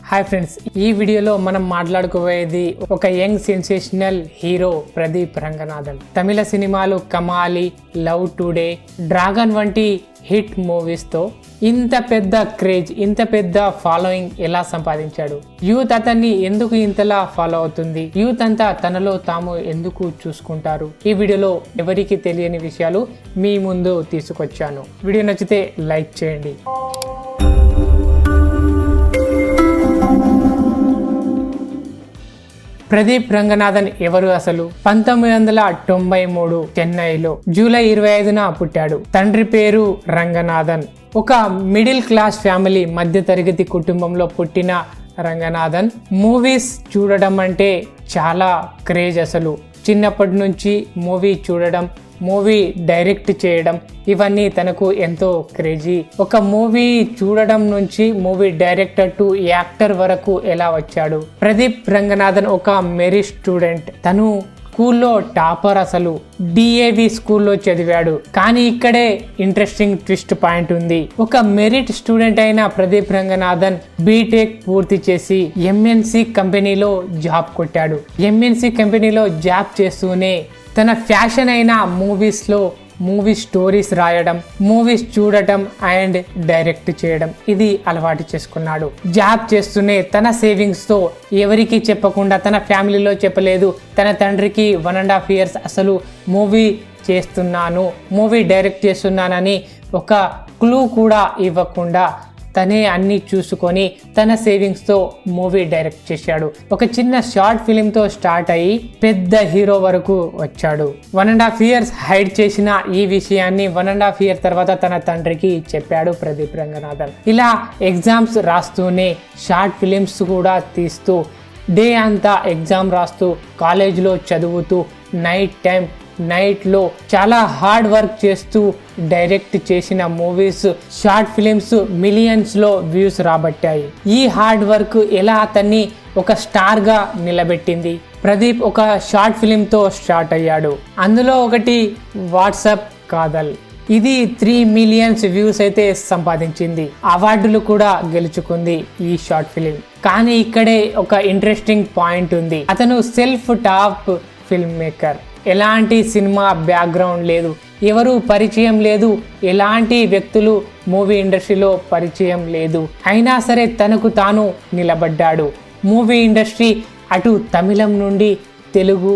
Hi friends, ఈ వీడియోలో మనం మాట్లాడుకోబోయేది ఒక young sensational hero Pradeep Ranganathan. తమిళ సినిమాలు కమాలి, లవ్ టుడే, డ్రాగన్ వంటి హిట్ మూవీస్ తో ఇంత పెద్ద క్రేజ్, ఇంత పెద్ద ఫాలోయింగ్ ఎలా సంపాదించాడు? యూత్ అతన్ని ఎందుకు ఇంతలా ఫాలో అవుతుంది? యూత్ అంతా తనలో తాము ఎందుకు చూసుకుంటారు? ఈ వీడియోలో ఎవరికి తెలియని విషయాలు మీ ముందు తీసుకొచ్చాను. వీడియో నచ్చితే లైక్ చేయండి. ప్రదీప్ రంగనాథన్ ఎవరు అసలు? 1993 చెన్నైలో జూలై 25న పుట్టాడు. తండ్రి పేరు రంగనాథన్. ఒక మిడిల్ క్లాస్ ఫ్యామిలీ, మధ్య తరగతి కుటుంబంలో పుట్టిన రంగనాథన్ మూవీస్ చూడడం అంటే చాలా క్రేజ్. అసలు చిన్నప్పటి నుంచి మూవీ చూడడం, మూవీ డైరెక్ట్ చేయడం, ఇవన్నీ తనకు ఎంతో క్రేజీ. ఒక మూవీ చూడడం నుంచి మూవీ డైరెక్టర్ టు యాక్టర్ వరకు ఎలా వచ్చాడు? ప్రదీప్ రంగనాథన్ ఒక మెరిట్ స్టూడెంట్. తను స్కూల్లో టాపర్. అసలు డిఏవి స్కూల్లో చదివాడు. కానీ ఇక్కడే ఇంట్రెస్టింగ్ ట్విస్ట్ పాయింట్ ఉంది. ఒక మెరిట్ స్టూడెంట్ అయిన ప్రదీప్ రంగనాథన్ బీటెక్ పూర్తి చేసి ఎంఎన్సి కంపెనీలో జాబ్ కొట్టాడు. ఎంఎన్సి కంపెనీలో జాబ్ చేస్తూనే తన ఫ్యాషన్ అయిన మూవీస్లో మూవీ స్టోరీస్ రాయడం, మూవీస్ చూడటం అండ్ డైరెక్ట్ చేయడం, ఇది అలవాటు చేసుకున్నాడు. జాబ్ చేస్తూనే తన సేవింగ్స్తో ఎవరికి చెప్పకుండా, తన ఫ్యామిలీలో చెప్పలేదు, తన తండ్రికి 1.5 years అసలు మూవీ చేస్తున్నాను, మూవీ డైరెక్ట్ చేస్తున్నానని ఒక క్లూ కూడా ఇవ్వకుండా తనే అన్ని చూసుకొని తన సేవింగ్స్తో మూవీ డైరెక్ట్ చేశాడు. ఒక చిన్న షార్ట్ ఫిలింతో స్టార్ట్ అయ్యి పెద్ద హీరో వరకు వచ్చాడు. 1.5 years హైడ్ చేసిన ఈ విషయాన్ని 1.5 years తర్వాత తన తండ్రికి చెప్పాడు ప్రదీప్ రంగనాథన్. ఇలా ఎగ్జామ్స్ రాస్తూనే షార్ట్ ఫిలిమ్స్ కూడా తీస్తూ, డే అంతా ఎగ్జామ్ రాస్తూ, కాలేజ్లో చదువుతూ, నైట్లో చాలా హార్డ్ వర్క్ చేస్తూ డైరెక్ట్ చేసిన మూవీస్, షార్ట్ ఫిలిమ్స్ మిలియన్స్లో వ్యూస్ రాబట్టాయి. ఈ హార్డ్ వర్క్ ఎలా అతన్ని ఒక స్టార్గా నిలబెట్టింది? ప్రదీప్ ఒక షార్ట్ ఫిలింతో స్టార్ట్ అయ్యాడు. అందులో ఒకటి వాట్సాప్ కాదల్. ఇది 3 million వ్యూస్ అయితే సంపాదించింది. అవార్డులు కూడా గెలుచుకుంది ఈ షార్ట్ ఫిలిం. కానీ ఇక్కడే ఒక ఇంట్రెస్టింగ్ పాయింట్ ఉంది. అతను సెల్ఫ్ టాప్ ఫిల్మ్ మేకర్. ఎలాంటి సినిమా బ్యాక్గ్రౌండ్ లేదు, ఎవరు పరిచయం లేదు, ఎలాంటి వ్యక్తులు మూవీ ఇండస్ట్రీలో పరిచయం లేదు. అయినా సరే తనకు తాను నిలబడ్డాడు. మూవీ ఇండస్ట్రీ అటు తమిళం నుండి తెలుగు,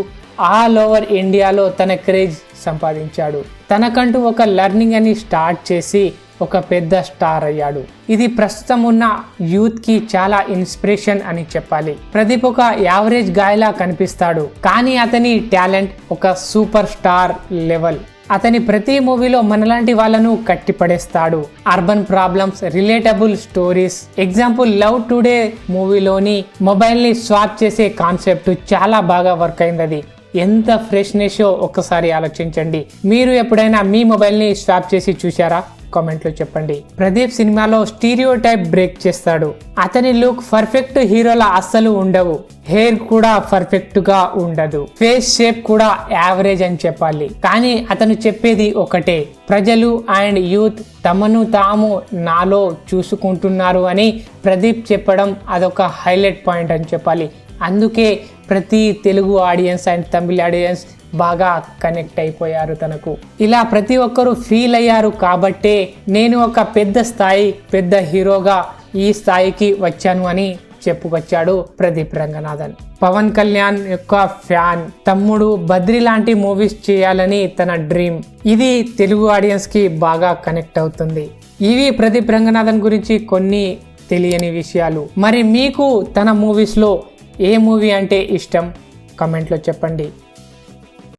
ఆల్ ఓవర్ ఇండియాలో తన క్రేజ్ సంపాదించాడు. తనకంటూ ఒక లెర్నింగ్ అని స్టార్ట్ చేసి ఒక పెద్ద స్టార్ అయ్యాడు. ఇది ప్రస్తుతం ఉన్న యూత్ కి చాలా ఇన్స్పిరేషన్ అని చెప్పాలి. ప్రదీప్ ఒక యావరేజ్ గాయలా కనిపిస్తాడు, కానీ అతని టాలెంట్ ఒక సూపర్ స్టార్ లెవెల్. అతని ప్రతి మూవీలో మనలాంటి వాళ్ళను కట్టిపడేస్తాడు. Urban problems, relatable stories. Example Love Today మూవీలోని మొబైల్ ని స్వాప్ చేసే కాన్సెప్ట్ చాలా బాగా వర్క్ అయింది. అది ఎంత ఫ్రెష్నెస్ ఒక్కసారి ఆలోచించండి. మీరు ఎప్పుడైనా మీ మొబైల్ ని స్వాప్ చేసి చూసారా? కామెంట్ లో చెప్పండి. ప్రదీప్ సినిమాలో స్టీరియో టైప్ బ్రేక్ చేస్తాడు. అతని లుక్ పర్ఫెక్ట్ హీరోలా అస్సలు ఉండవు. హెయిర్ కూడా పర్ఫెక్ట్ గా ఉండదు. ఫేస్ షేప్ కూడా యావరేజ్ అని చెప్పాలి. కానీ అతను చెప్పేది ఒకటే, ప్రజలు అండ్ యూత్ తమను తాము నాలో చూసుకుంటున్నారు అని ప్రదీప్ చెప్పడం అదొక హైలైట్ పాయింట్ అని చెప్పాలి. అందుకే ప్రతి Telugu audience and Tamil audience బాగా కనెక్ట్ అయిపోయారు తనకు. ఇలా ప్రతి ఒక్కరూ ఫీల్ అయ్యారు కాబట్టే నేను ఒక పెద్ద హీరోగా ఈ స్థాయికి వచ్చాను అని చెప్పుకొచ్చాడు ప్రదీప్ రంగనాథన్. పవన్ కళ్యాణ్ యొక్క ఫ్యాన్. తమ్ముడు బద్రి లాంటి మూవీస్ చేయాలని తన డ్రీమ్. ఇది తెలుగు ఆడియన్స్ కి బాగా కనెక్ట్ అవుతుంది. ఇవి ప్రదీప్ రంగనాథన్ గురించి కొన్ని తెలియని విషయాలు. మరి మీకు తన మూవీస్లో ఏ మూవీ అంటే ఇష్టం? కామెంట్లో చెప్పండి.